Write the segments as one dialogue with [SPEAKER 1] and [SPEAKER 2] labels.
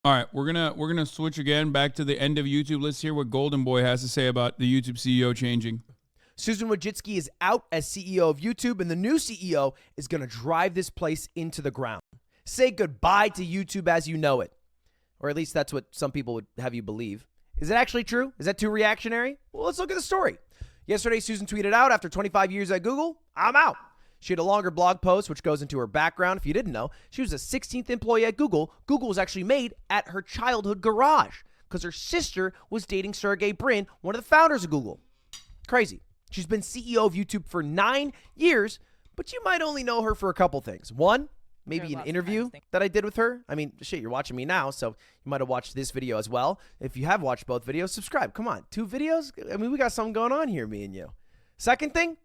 [SPEAKER 1] All right, we're gonna switch again back to the end of YouTube. Let's hear what Golden Boy has to say about the YouTube CEO changing.
[SPEAKER 2] Susan Wojcicki is out as CEO of YouTube, and the new CEO is going to drive this place into the ground. Say goodbye to YouTube as you know it. Or at least that's what some people would have you believe. Is it actually true? Is that too reactionary? Well, let's look at the story. Yesterday, Susan tweeted out, after 25 years at Google, I'm out. She had a longer blog post, which goes into her background. If you didn't know, she was the 16th employee at Google. Google was actually made at her childhood garage because her sister was dating Sergey Brin, one of the founders of Google. Crazy. She's been CEO of YouTube for 9 years, but you might only know her for a couple things. One, maybe an interview that I did with her. I mean, shit, you're watching me now, so you might have watched this video as well. If you have watched both videos, subscribe. Come on, 2 videos? I mean, we got something going on here, me and you. Second thing,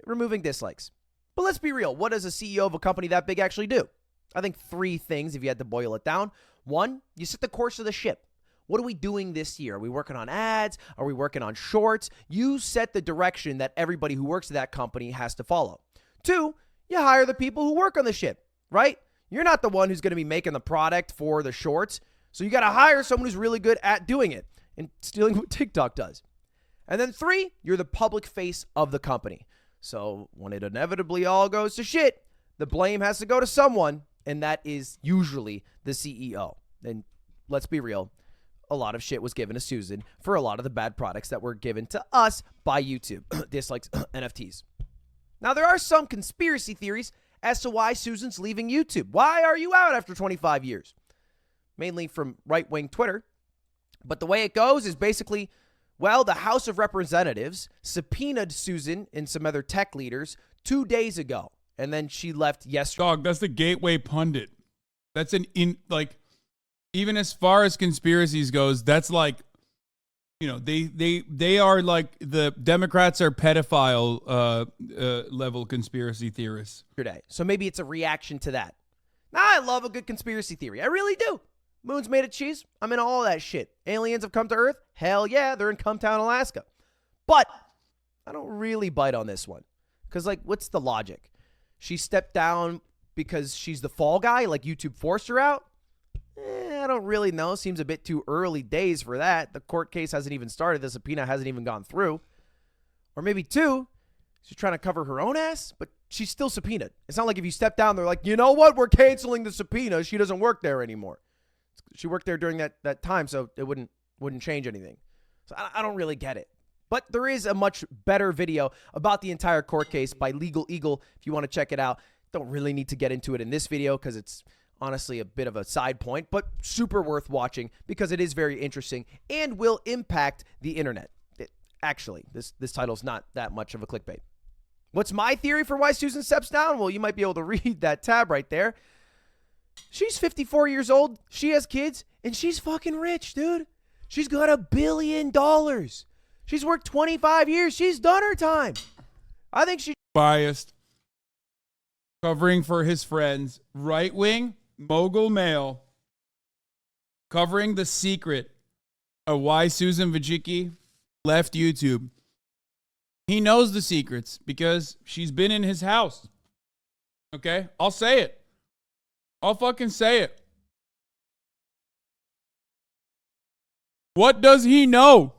[SPEAKER 2] removing dislikes. But let's be real. What does a CEO of a company that big actually do? I think 3 things if you had to boil it down. 1, you set the course of the ship. What are we doing this year? Are we working on ads? Are we working on shorts? You set the direction that everybody who works at that company has to follow. 2, you hire the people who work on the ship, right? You're not the one who's going to be making the product for the shorts. So you got to hire someone who's really good at doing it and stealing what TikTok does. And then 3, you're the public face of the company. So when it inevitably all goes to shit, the blame has to go to someone, and that is usually the CEO. And let's be real. A lot of shit was given to Susan for a lot of the bad products that were given to us by YouTube. Dislikes, NFTs. Now, there are some conspiracy theories as to why Susan's leaving YouTube. Why are you out after 25 years? Mainly from right-wing Twitter. But the way it goes is basically, well, the House of Representatives subpoenaed Susan and some other tech leaders 2 days ago. And then she left yesterday.
[SPEAKER 1] Dog, that's the Gateway Pundit. That's even as far as conspiracies goes, that's like, you know, they are like the Democrats are pedophile level conspiracy theorists.
[SPEAKER 2] So maybe it's a reaction to that. Now, I love a good conspiracy theory. I really do. Moon's made of cheese. I'm in all that shit. Aliens have come to Earth. Hell yeah, they're in Cumtown, Alaska. But I don't really bite on this one. Because, like, what's the logic? She stepped down because she's the fall guy? Like YouTube forced her out? I don't really know. Seems a bit too early days for that. The court case hasn't even started. The subpoena hasn't even gone through. Or maybe 2, she's trying to cover her own ass, but she's still subpoenaed. It's not like if you step down, they're like, you know what? We're canceling the subpoena. She doesn't work there anymore. She worked there during that time, so it wouldn't change anything. So I don't really get it. But there is a much better video about the entire court case by Legal Eagle if you want to check it out. Don't really need to get into it in this video because it's honestly a bit of a side point, but super worth watching because it is very interesting and will impact the internet. Actually, this title's not that much of a clickbait. What's my theory for why Susan steps down? Well, you might be able to read that tab right there. She's 54 years old. She has kids, and she's fucking rich, dude. She's got $1 billion. She's worked 25 years. She's done her time. I think she...
[SPEAKER 1] Biased. Covering for his friends. Right-wing, mogul male. Covering the secret of why Susan Wojcicki left YouTube. He knows the secrets because she's been in his house. Okay? I'll say it. I'll fucking say it. What does he know?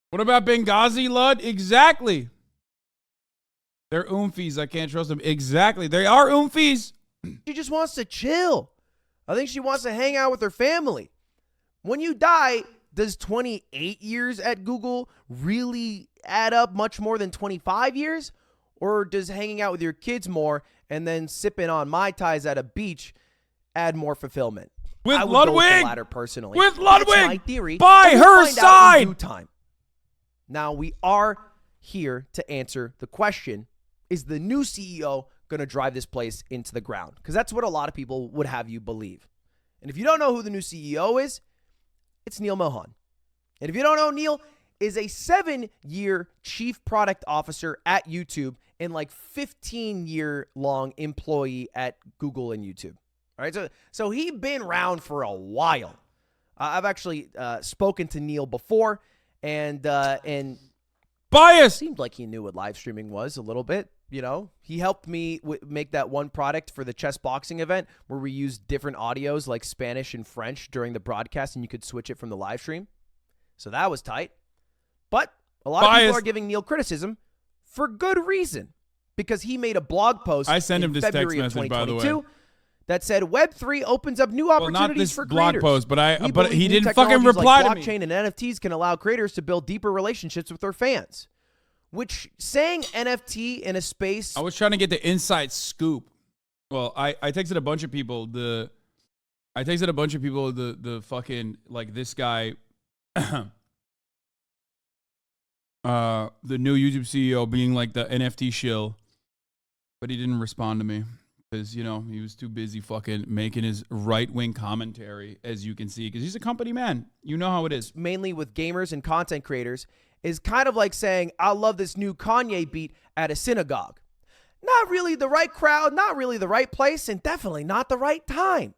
[SPEAKER 1] What about Benghazi, Lud? Exactly. They're oomfies. I can't trust them. Exactly. They are oomfies.
[SPEAKER 2] She just wants to chill. I think she wants to hang out with her family. When you die, does 28 years at Google really add up much more than 25 years? Or does hanging out with your kids more and then sipping on Mai Tais at a beach add more fulfillment?
[SPEAKER 1] With
[SPEAKER 2] I would
[SPEAKER 1] Ludwig!
[SPEAKER 2] Go with the latter personally.
[SPEAKER 1] With Ludwig!
[SPEAKER 2] That's my theory.
[SPEAKER 1] By her side!
[SPEAKER 2] In due time. Now, we are here to answer the question, is the new CEO going to drive this place into the ground? Because that's what a lot of people would have you believe. And if you don't know who the new CEO is, it's Neil Mohan. And if you don't know, Neil is a 7-year chief product officer at YouTube and like 15-year-long employee at Google and YouTube. All right, so he's been around for a while. I've actually spoken to Neil before, and
[SPEAKER 1] bias
[SPEAKER 2] seemed like he knew what live streaming was a little bit. You know, he helped me make that one product for the chess boxing event where we used different audios like Spanish and French during the broadcast, and you could switch it from the live stream. So that was tight. But a lot of people are giving Neil criticism for good reason, because he made a blog post.
[SPEAKER 1] I sent him this
[SPEAKER 2] February
[SPEAKER 1] text message, by the way,
[SPEAKER 2] that said Web3 opens up new opportunities for creators.
[SPEAKER 1] Blog post, but he didn't fucking reply to me.
[SPEAKER 2] Blockchain and NFTs can allow creators to build deeper relationships with their fans. Which, saying NFT in a space...
[SPEAKER 1] I was trying to get the inside scoop. Well, I texted a bunch of people the fucking, like, this guy, the new YouTube CEO being like the NFT shill, but he didn't respond to me because, you know, he was too busy fucking making his right-wing commentary, as you can see, because he's a company man. You know how it is.
[SPEAKER 2] Mainly with gamers and content creators, is kind of like saying, I love this new Kanye beat at a synagogue. Not really the right crowd, not really the right place, and definitely not the right time.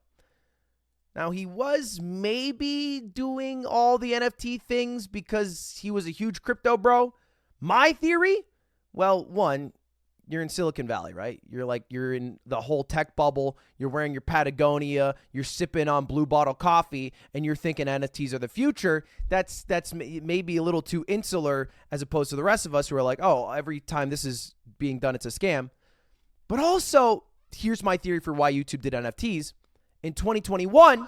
[SPEAKER 2] Now, he was maybe doing all the NFT things because he was a huge crypto bro. My theory? Well, one, you're in Silicon Valley, right? You're in the whole tech bubble. You're wearing your Patagonia. You're sipping on Blue Bottle coffee, and you're thinking NFTs are the future. That's maybe a little too insular as opposed to the rest of us who are like, oh, every time this is being done, it's a scam. But also, here's my theory for why YouTube did NFTs. In 2021,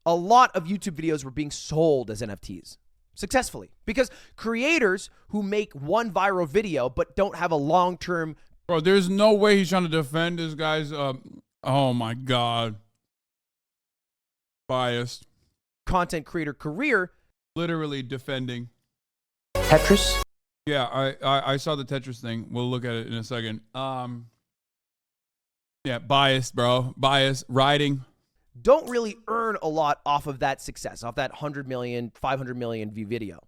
[SPEAKER 2] a lot of YouTube videos were being sold as NFTs. Successfully. Because creators who make one viral video but don't have a long-term...
[SPEAKER 1] Bro, there's no way he's trying to defend this guy's, oh my God. Biased.
[SPEAKER 2] Content creator career.
[SPEAKER 1] Literally defending.
[SPEAKER 2] Tetris?
[SPEAKER 1] Yeah, I saw the Tetris thing. We'll look at it in a second. Yeah, biased, bro. Biased. Riding.
[SPEAKER 2] Don't really earn a lot off of that success, off that 100 million, 500 million view video.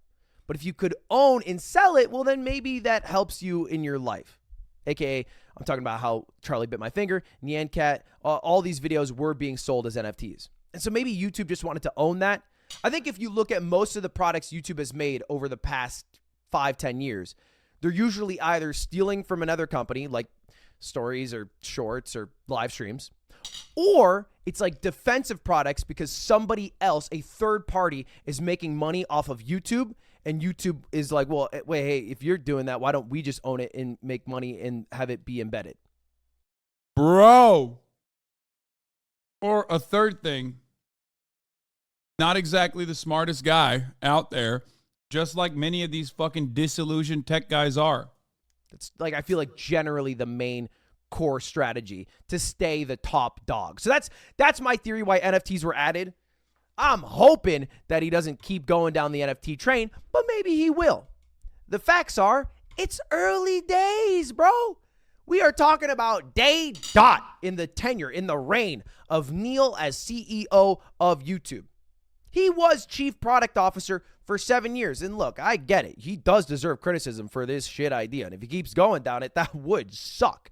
[SPEAKER 2] But if you could own and sell it, well, then maybe that helps you in your life. AKA, I'm talking about how Charlie Bit My Finger, Nyan Cat, all these videos were being sold as NFTs. And so maybe YouTube just wanted to own that. I think if you look at most of the products YouTube has made over the past 5-10 years, they're usually either stealing from another company, like stories or shorts or live streams, or it's like defensive products because somebody else, a third party, is making money off of YouTube. And YouTube is like, well, wait, hey, if you're doing that, why don't we just own it and make money and have it be embedded?
[SPEAKER 1] Bro. Or a third thing, not exactly the smartest guy out there, just like many of these fucking disillusioned tech guys are.
[SPEAKER 2] It's like, I feel like generally the main core strategy to stay the top dog. So that's my theory why NFTs were added. I'm hoping that he doesn't keep going down the NFT train, but maybe he will. The facts are, it's early days, bro. We are talking about day dot in the tenure, in the reign of Neil as CEO of YouTube. He was chief product officer for 7 years. And look, I get it. He does deserve criticism for this shit idea. And if he keeps going down it, that would suck.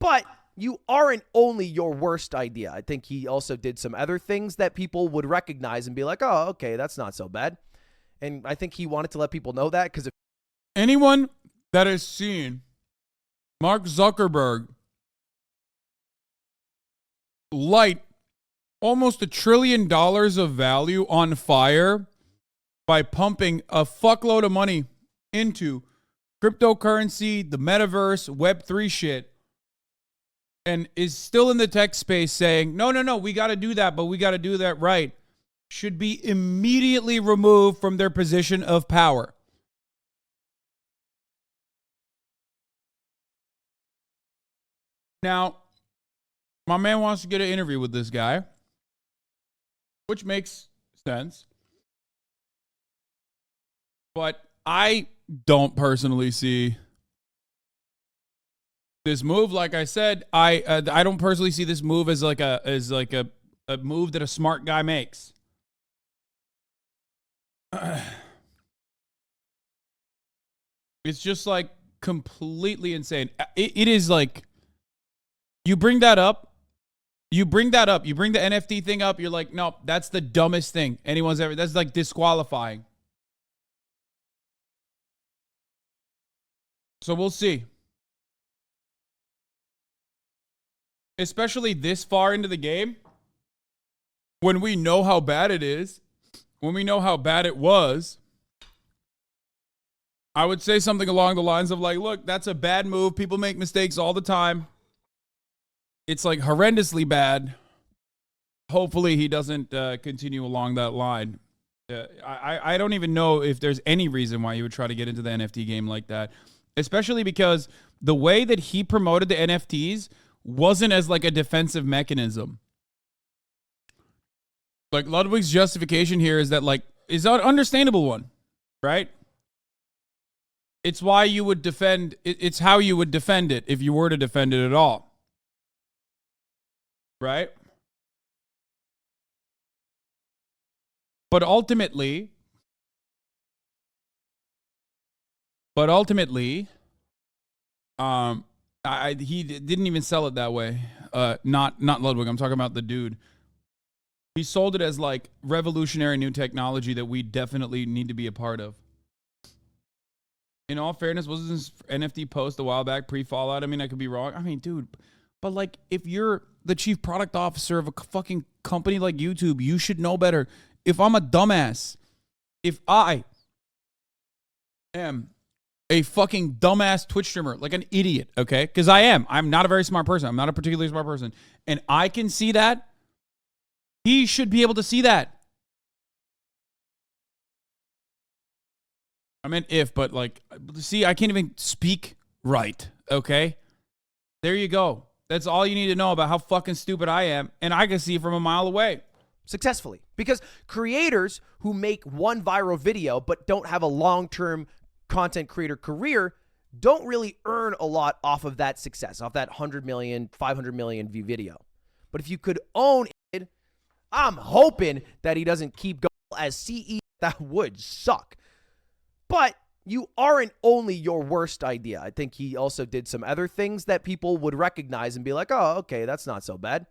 [SPEAKER 2] But you aren't only your worst idea. I think he also did some other things that people would recognize and be like, oh, okay, that's not so bad. And I think he wanted to let people know that because
[SPEAKER 1] anyone that has seen Mark Zuckerberg light almost $1 trillion of value on fire by pumping a fuckload of money into cryptocurrency, the metaverse, Web3 shit, and is still in the tech space saying, no, we got to do that, but we got to do that right, should be immediately removed from their position of power. Now, my man wants to get an interview with this guy, which makes sense. But I don't personally see this move. Like I said, I don't personally see this move as like a move that a smart guy makes. It's just like completely insane. It is like, you bring that up, you bring the NFT thing up, you're like, no, that's the dumbest thing anyone's ever, that's like disqualifying. So we'll see. especially this far into the game, when we know how bad it is, when we know how bad it was, I would say something along the lines of like, look, that's a bad move. People make mistakes all the time. It's like horrendously bad. Hopefully he doesn't continue along that line. I don't even know if there's any reason why you would try to get into the NFT game like that, especially because the way that he promoted the NFTs wasn't as like a defensive mechanism. Like Ludwig's justification here is that like is an understandable one, right? It's why you would defend it's how you would defend it if you were to defend it at all. Right? But ultimately, he didn't even sell it that way. Not Ludwig. I'm talking about the dude. He sold it as like revolutionary new technology that we definitely need to be a part of. In all fairness, wasn't this NFT post a while back pre-Fallout? I mean, I could be wrong. I mean, dude, but like if you're the chief product officer of a fucking company like YouTube, you should know better. If I'm a dumbass, if I am a fucking dumbass Twitch streamer, like an idiot, okay? Because I am. I'm not a very smart person. I'm not a particularly smart person. And I can see that. He should be able to see that. I meant if, but like, see, I can't even speak right, okay? There you go. That's all you need to know about how fucking stupid I am. And I can see from a mile away.
[SPEAKER 2] Successfully. Because creators who make one viral video but don't have a long-term content creator career don't really earn a lot off of that success, off that 100 million, 500 million view video. But if you could own it, I'm hoping that he doesn't keep going as CEO. That would suck. But you aren't only your worst idea. I think he also did some other things that people would recognize and be like, oh, okay, that's not so bad.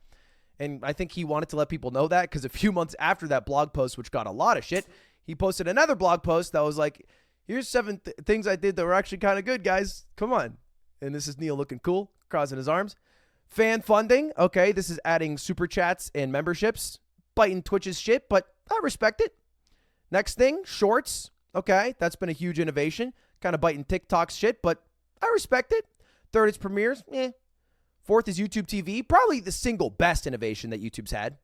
[SPEAKER 2] And I think he wanted to let people know that because a few months after that blog post, which got a lot of shit, he posted another blog post that was like, here's 7 things I did that were actually kind of good, guys. Come on. And this is Neil looking cool, crossing his arms. Fan funding. Okay, this is adding super chats and memberships. Biting Twitch's shit, but I respect it. Next thing, shorts. Okay, that's been a huge innovation. Kind of biting TikTok's shit, but I respect it. Third is premieres. Fourth is YouTube TV. Probably the single best innovation that YouTube's had.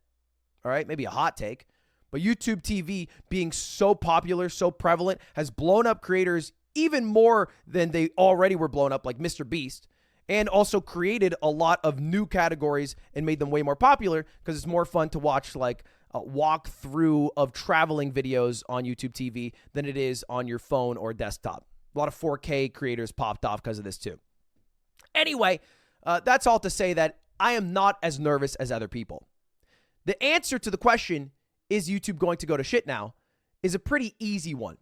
[SPEAKER 2] All right, maybe a hot take. But YouTube TV being so popular, so prevalent, has blown up creators even more than they already were blown up, like Mr. Beast, and also created a lot of new categories and made them way more popular because it's more fun to watch like a walkthrough of traveling videos on YouTube TV than it is on your phone or desktop. A lot of 4K creators popped off because of this too. Anyway, that's all to say that I am not as nervous as other people. The answer to the question, is YouTube going to go to shit now, is a pretty easy one.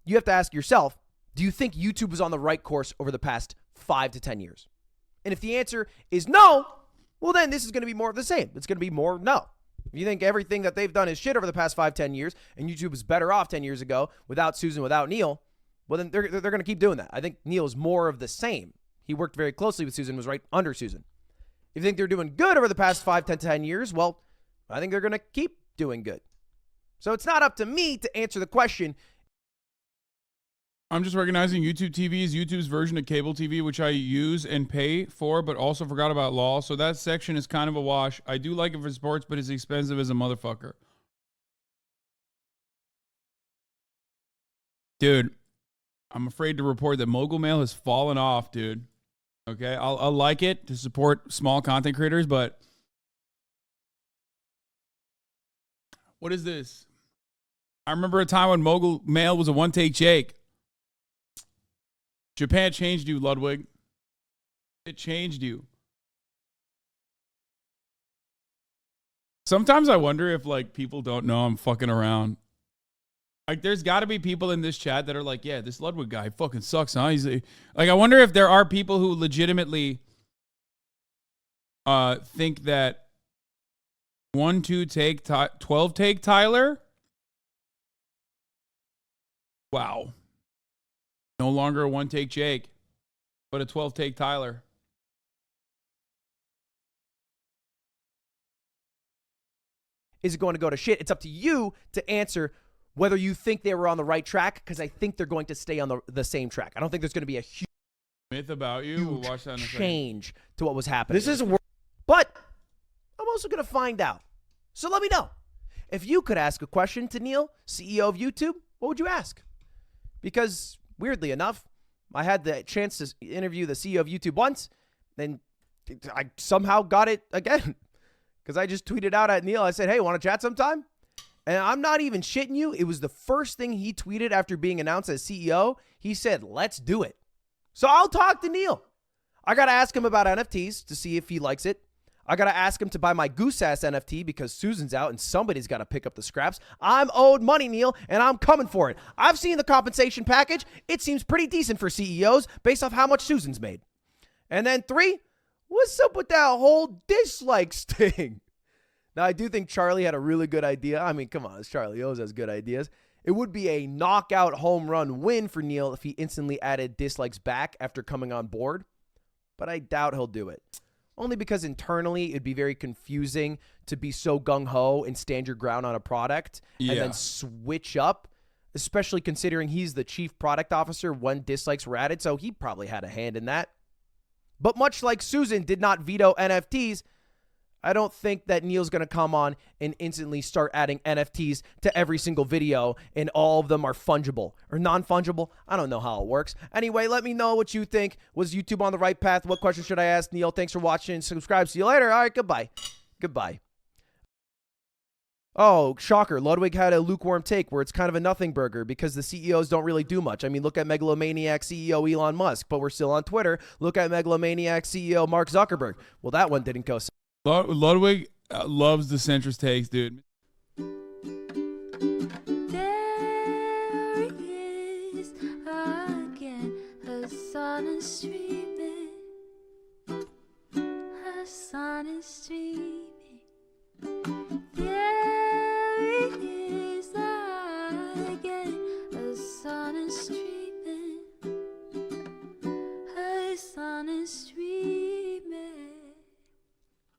[SPEAKER 2] You have to ask yourself, do you think YouTube was on the right course over the past 5 to 10 years? And if the answer is no, well then this is going to be more of the same. It's going to be more no. If you think everything that they've done is shit over the past 5, 10 years, and YouTube was better off 10 years ago without Susan, without Neil, well then they're going to keep doing that. I think Neil is more of the same. He worked very closely with Susan, was right under Susan. If you think they're doing good over the past 5, 10 years, well, I think they're going to keep doing good. So it's not up to me to answer the question.
[SPEAKER 1] I'm just recognizing YouTube TV is YouTube's version of cable TV, which I use and pay for, but also forgot about law. So that section is kind of a wash. I do like it for sports, but it's expensive as a motherfucker. Dude, I'm afraid to report that Mogul Mail has fallen off, dude. Okay, I'll like it to support small content creators, but what is this? I remember a time when Mogul Mail was a one-take Jake. Japan changed you, Ludwig. It changed you. Sometimes I wonder if like people don't know I'm fucking around. Like there's got to be people in this chat that are like, yeah, this Ludwig guy fucking sucks, huh? He's like I wonder if there are people who legitimately think that 1-2 take 12 take Tyler. Wow. No longer a 1-take Jake, but a 12-take Tyler.
[SPEAKER 2] Is it going to go to shit? It's up to you to answer whether you think they were on the right track, because I think they're going to stay on the same track. I don't think there's going to be a huge
[SPEAKER 1] myth about you. We'll watch that in a
[SPEAKER 2] change to what was happening. But I'm also going to find out. So let me know. If you could ask a question to Neil, CEO of YouTube, what would you ask? Because weirdly enough, I had the chance to interview the CEO of YouTube once, and I somehow got it again. Because I just tweeted out at Neil. I said, hey, want to chat sometime? And I'm not even shitting you. It was the first thing he tweeted after being announced as CEO. He said, let's do it. So I'll talk to Neil. I got to ask him about NFTs to see if he likes it. I got to ask him to buy my Goose Ass NFT because Susan's out and somebody's got to pick up the scraps. I'm owed money, Neil, and I'm coming for it. I've seen the compensation package. It seems pretty decent for CEOs based off how much Susan's made. And then 3, what's up with that whole dislikes thing? Now, I do think Charlie had a really good idea. I mean, come on, Charlie always has good ideas. It would be a knockout home run win for Neil if he instantly added dislikes back after coming on board. But I doubt he'll do it. Only because internally it'd be very confusing to be so gung-ho and stand your ground on a product and then switch up, especially considering he's the chief product officer when dislikes were added, so he probably had a hand in that. But much like Susan did not veto NFTs, I don't think that Neil's going to come on and instantly start adding NFTs to every single video and all of them are fungible or non-fungible. I don't know how it works. Anyway, let me know what you think. Was YouTube on the right path? What question should I ask Neil? Thanks for watching. Subscribe. See you later. All right, goodbye. Goodbye. Oh, shocker. Ludwig had a lukewarm take where it's kind of a nothing burger because the CEOs don't really do much. I mean, look at megalomaniac CEO Elon Musk, but we're still on Twitter. Look at megalomaniac CEO Mark Zuckerberg. Well, that one didn't go so.
[SPEAKER 1] Ludwig loves the centrist takes, dude.
[SPEAKER 3] There he is again, her sun is streaming, her sun is streaming. There he is again.